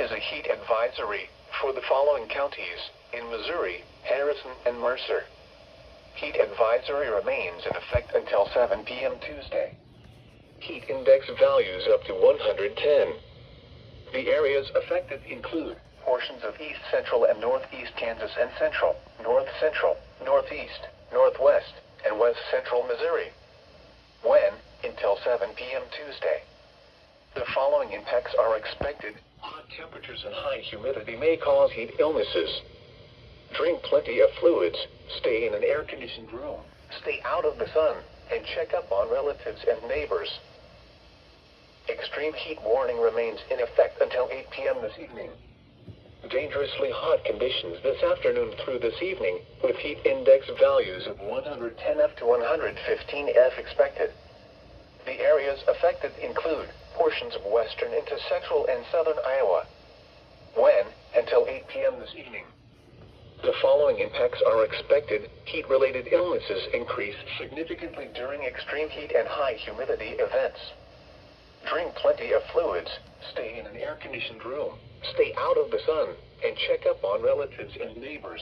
is a heat advisory for the following counties in Missouri, Harrison, and Mercer. Heat advisory remains in effect until 7 p.m. Tuesday. Heat index values up to 110. The areas affected include portions of east central and northeast Kansas and central, north central, northeast, northwest, and west central Missouri. When? Until 7 p.m. Tuesday. The following impacts are expected. Hot temperatures and high humidity may cause heat illnesses. Drink plenty of fluids, stay in an air-conditioned room, stay out of the sun, and check up on relatives and neighbors. Extreme heat warning remains in effect until 8 p.m. this evening. Dangerously hot conditions this afternoon through this evening, with heat index values of 110F to 115F expected. The areas affected include portions of western into central and southern Iowa. When? Until 8 p.m. this evening. The following impacts are expected. Heat-related illnesses increase significantly during extreme heat and high humidity events. Drink plenty of fluids, stay in an air-conditioned room, stay out of the sun, and check up on relatives and neighbors.